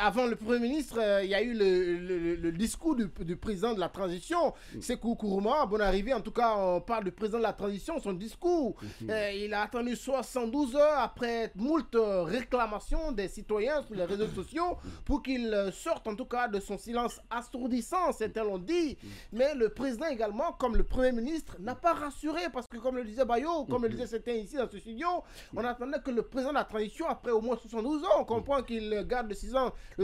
avant le Premier ministre, il y a eu le discours du président de la transition, Sékou Kourouma. Bonne arrivée, en tout cas, on parle du président de la transition, son discours. Il a attendu 72 heures après moult réclamations des citoyens sur les réseaux sociaux pour qu'il sorte, en tout cas, de son silence assourdissant, certains l'ont dit. Mais le président également, comme le Premier ministre, n'a pas rassuré parce que, comme le disait Bayo, comme le disait certains ici dans ce studio, on attendait que le président de la transition, après au moins 72 ans, on comprend qu'il garde le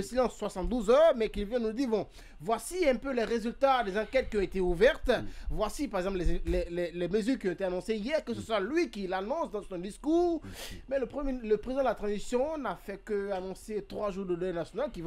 silence 72 heures, mais qu'il vient nous dire, bon, voici un peu les résultats des enquêtes qui ont été ouvertes, voici par exemple les mesures qui ont été annoncées hier, que ce soit lui qui l'annonce dans son discours, mais le président de la transition n'a fait qu'annoncer 3 jours de deuil national qui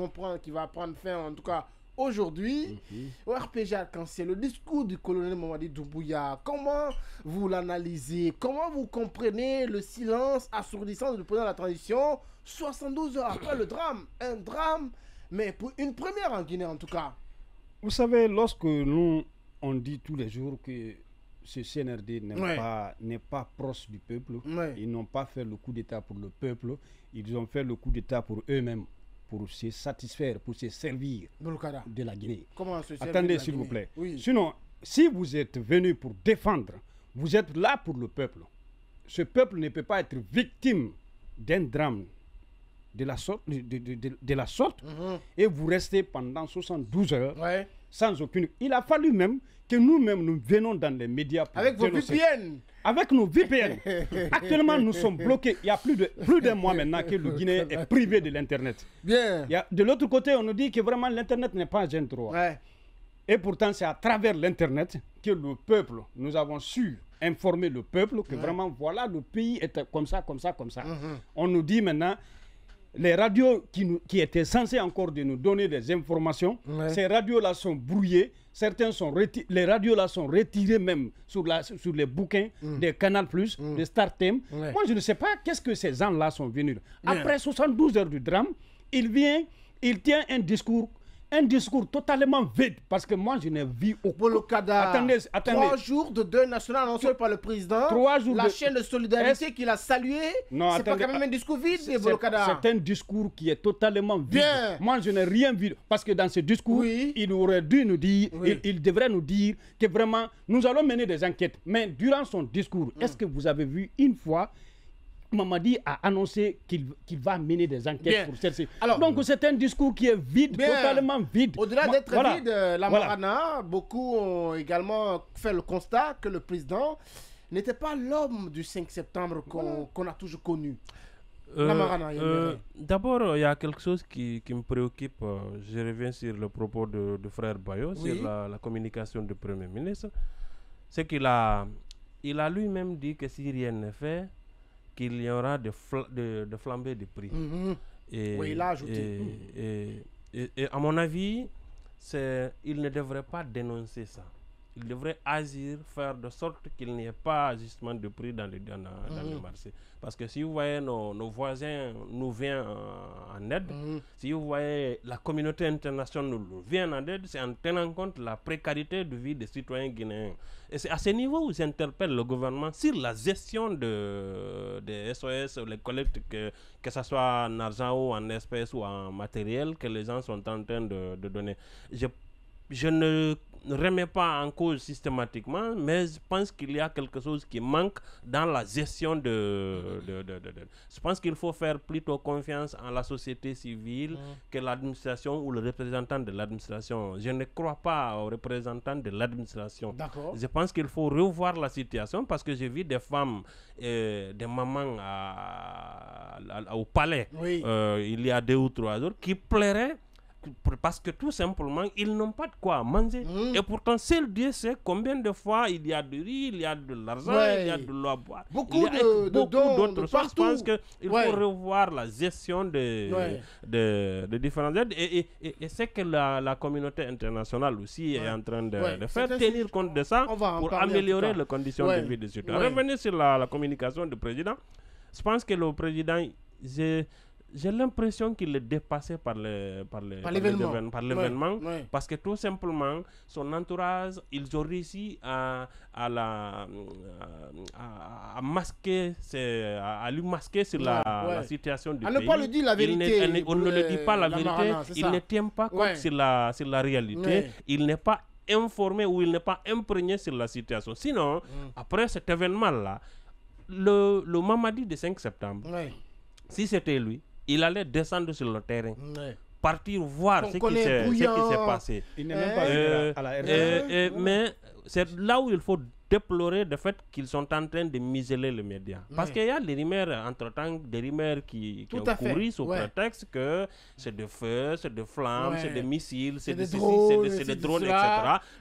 va prendre fin, en tout cas, aujourd'hui, au RPG Arc-en-Ciel, le discours du colonel Mamadi Doumbouya, comment vous l'analysez? Comment vous comprenez le silence assourdissant du président de la transition 72 heures après le drame? Un drame, mais pour une première en Guinée en tout cas. Vous savez, lorsque nous, on dit tous les jours que ce CNRD n'est pas proche du peuple, ils n'ont pas fait le coup d'État pour le peuple, ils ont fait le coup d'État pour eux-mêmes, pour se satisfaire, pour se servir de la Guinée. Comment se servir? Attendez, s'il vous plaît. Oui. Sinon, si vous êtes venu pour défendre, vous êtes là pour le peuple. Ce peuple ne peut pas être victime d'un drame de la sorte, et vous restez pendant 72 heures sans aucune... Il a fallu même que nous-mêmes, nous venons dans les médias pour avec vos VPN. Avec nos VPN. Actuellement, nous sommes bloqués. Il y a plus d'un mois maintenant que le Guinéen est privé de l'Internet. Bien. De l'autre côté, on nous dit que vraiment l'Internet n'est pas un droit. Et pourtant, c'est à travers l'Internet que le peuple, nous avons su informer le peuple que vraiment, voilà, le pays est comme ça, comme ça, comme ça. On nous dit maintenant, les radios qui étaient censées encore de nous donner des informations, ces radios-là sont brouillées. Les radios-là sont retirées même sur les bouquins des Canal+, des Star Thème. Moi, je ne sais pas qu'est-ce que ces gens-là sont venus. Après 72 heures du drame, il tient un discours totalement vide, parce que moi je n'ai vu aucun... Attendez. 3 jours de deuil national annoncé par le président, la chaîne de solidarité qu'il a salué, c'est pas quand même un discours vide, c'est un discours qui est totalement vide. Bien. Moi je n'ai rien vu, parce que dans ce discours, il aurait dû nous dire, il devrait nous dire que vraiment, nous allons mener des enquêtes, mais durant son discours, est-ce que vous avez vu une fois Mamadi a annoncé qu'il va mener des enquêtes pour celle-ci. Donc c'est un discours qui est vide, totalement vide. Au-delà d'être vide, la Marana, beaucoup ont également fait le constat que le président n'était pas l'homme du 5 septembre qu'on a toujours connu. D'abord, il y a quelque chose qui me préoccupe. Je reviens sur le propos de frère Bayo, sur la communication du Premier ministre. C'est qu'il a lui-même dit que si rien n'est fait, qu'il y aura de flambées de prix. Il a ajouté. Et à mon avis, il ne devrait pas dénoncer ça. Il devrait agir, faire de sorte qu'il n'y ait pas ajustement de prix dans le marché. Parce que si vous voyez nos voisins nous viennent en aide, si vous voyez la communauté internationale nous vient en aide, c'est en tenant compte de la précarité de vie des citoyens guinéens. Et c'est à ce niveau où j'interpelle le gouvernement sur la gestion des SOS, les collectes, que ce soit en argent ou en espèces ou en matériel que les gens sont en train de donner. Je ne remets pas en cause systématiquement, mais je pense qu'il y a quelque chose qui manque dans la gestion Je pense qu'il faut faire plutôt confiance en la société civile que l'administration ou le représentant de l'administration. Je ne crois pas aux représentants de l'administration. Je pense qu'il faut revoir la situation, parce que j'ai vu des femmes, des mamans au palais il y a 2 ou 3 jours qui pleuraient parce que tout simplement ils n'ont pas de quoi manger. Et pourtant seul Dieu sait combien de fois il y a de riz, il y a de l'argent, il y a de l'eau à boire, beaucoup d'autres choses. Je pense qu'il faut revoir la gestion de différentes aides, et c'est que la communauté internationale aussi est en train de faire tenir compte de ça pour améliorer les conditions de vie des citoyens. Revenez sur la communication du président. Je pense que le président, j'ai l'impression qu'il est dépassé par l'événement, parce que tout simplement, son entourage, ils ont réussi à masquer, à lui masquer sur la situation du pays. Ne pas lui dire la vérité. On ne le dit pas la vérité, il ne tient pas compte sur la réalité, il n'est pas informé ou il n'est pas imprégné sur la situation. Sinon, après cet événement-là, le Mamadi de 5 septembre, si c'était lui, il allait descendre sur le terrain, partir voir ce qui s'est passé. Il n'est même pas à la RDC. Mais c'est là où il faut déplorer le fait qu'ils sont en train de museler les médias. Parce qu'il y a des rumeurs, entre-temps, des rumeurs qui ont couru sous prétexte que c'est de feu, c'est de flammes, c'est des missiles, c'est des drones, etc.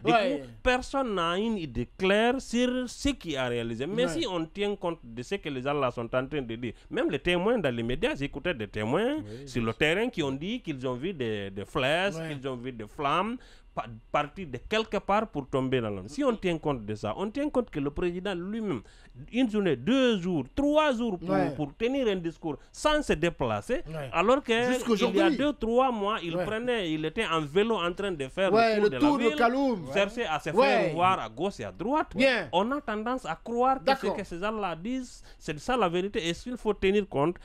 Du coup, personne n'a une idée claire sur ce qui a réalisé. Mais si on tient compte de ce que les gens là sont en train de dire, même les témoins dans les médias, j'écoutais des témoins sur le terrain qui ont dit qu'ils ont vu des flèches, qu'ils ont vu des flammes, partir de quelque part pour tomber dans l'homme. Si on tient compte de ça, on tient compte que le président lui-même, une journée, 2 jours, 3 jours pour tenir un discours sans se déplacer, alors qu'il y a 2-3 mois, il était en vélo en train de faire le tour de la ville, chercher à se faire voir à gauche et à droite. On a tendance à croire que ce que ces gens-là disent, c'est ça la vérité. Et s'il faut tenir compte,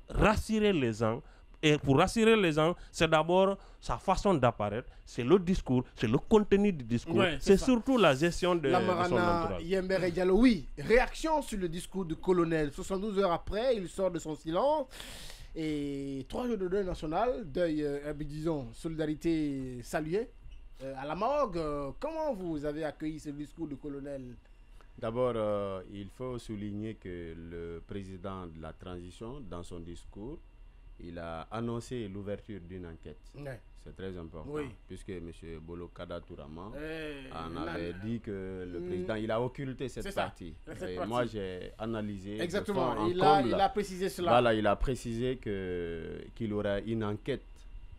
rassurer les gens. Et pour rassurer les gens, c'est d'abord sa façon d'apparaître, c'est le discours, c'est le contenu du discours, c'est surtout la gestion de son entourage. Yembere Diallo, oui. Réaction sur le discours du colonel. 72 heures après, il sort de son silence. Et 3 jours de deuil national, deuil, disons, solidarité saluée. À la morgue, comment vous avez accueilli ce discours du colonel? D'abord, il faut souligner que le président de la transition, dans son discours, il a annoncé l'ouverture d'une enquête. C'est très important, puisque M. Bolo Kada Tourama en avait dit que le président, il a occulté cette partie. Et moi, j'ai analysé. Exactement, il a précisé cela. Voilà, il a précisé qu'il aura une enquête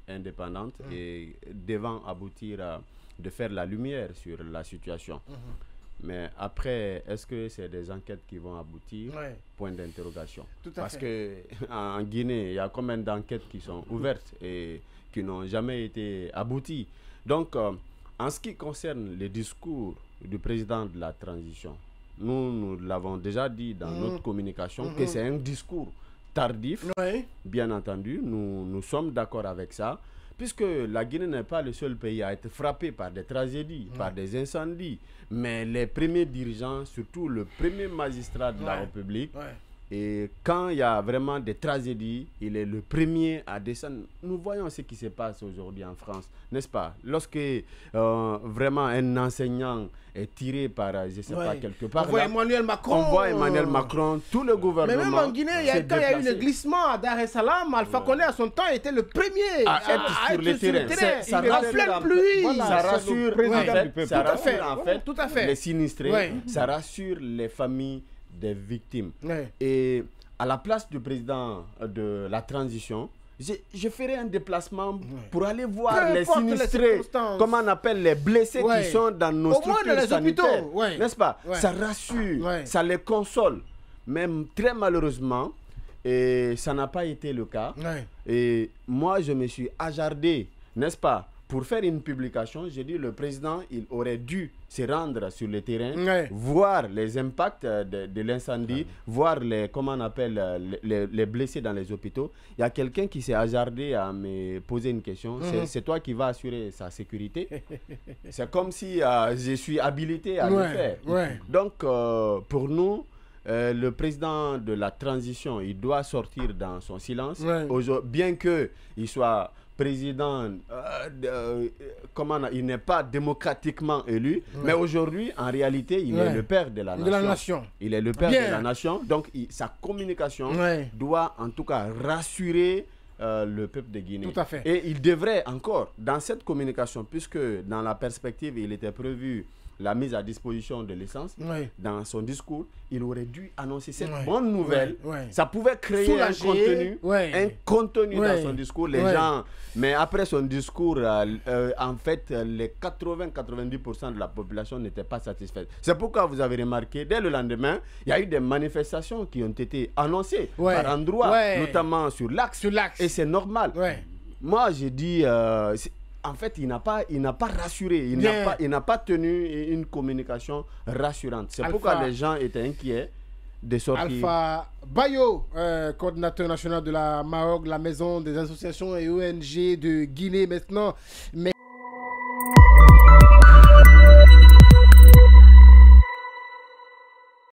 indépendante et devant aboutir de faire la lumière sur la situation. Mais après, est-ce que c'est des enquêtes qui vont aboutir? Point d'interrogation. Parce qu'en Guinée, il y a combien d'enquêtes qui sont ouvertes et qui n'ont jamais été abouties? Donc, en ce qui concerne le discours du président de la transition, nous l'avons déjà dit dans notre communication que c'est un discours tardif. Bien entendu, nous sommes d'accord avec ça. Puisque la Guinée n'est pas le seul pays à être frappé par des tragédies, par des incendies. Mais les premiers dirigeants, surtout le premier magistrat de la République, et quand il y a vraiment des tragédies, il est le premier à descendre. Nous voyons ce qui se passe aujourd'hui en France, n'est-ce pas? Lorsque vraiment un enseignant est tiré par, je ne sais pas, quelque part. On voit Emmanuel Macron. Tout le gouvernement. Mais même en Guinée, quand il y a eu le glissement à Dar es Salaam, Alpha Condé à son temps était le premier à être sur le terrain. Ça rassure en fait les sinistrés, ça rassure les familles des victimes. Et à la place du président de la transition, je ferai un déplacement pour aller voir les sinistrés, comment on appelle les blessés qui sont dans nos structures sanitaires, n'est-ce pas? Ça rassure, ça les console. Même très malheureusement, et ça n'a pas été le cas. Et moi, je me suis hasardé, n'est-ce pas, pour faire une publication. J'ai dit le président, il aurait dû se rendre sur le terrain, voir les impacts de l'incendie, voir les, comment on appelle, les blessés dans les hôpitaux. Il y a quelqu'un qui s'est hasardé à me poser une question. C'est toi qui vas assurer sa sécurité. C'est comme si je suis habilité à le faire. Donc, pour nous, le président de la transition, il doit sortir dans son silence. Bien qu'il soit président, il n'est pas démocratiquement élu, mais aujourd'hui, en réalité, il est le père de la nation. Il est le père de la nation, donc sa communication doit en tout cas rassurer le peuple de Guinée. Tout à fait. Et il devrait encore, dans cette communication, puisque dans la perspective, il était prévu la mise à disposition de l'essence, dans son discours, il aurait dû annoncer cette bonne nouvelle. Ça pouvait créer un contenu dans son discours. Les gens, mais après son discours, en fait, les 80-90% de la population n'était pas satisfaite. C'est pourquoi vous avez remarqué, dès le lendemain, il y a eu des manifestations qui ont été annoncées par endroits, notamment sur l'axe. Et c'est normal. Moi, j'ai dit... en fait, il n'a pas rassuré, il n'a pas tenu une communication rassurante. C'est pourquoi les gens étaient inquiets de sortir. Alpha Bayo, coordinateur national de la MAOG, la Maison des associations et ONG de Guinée maintenant. Mais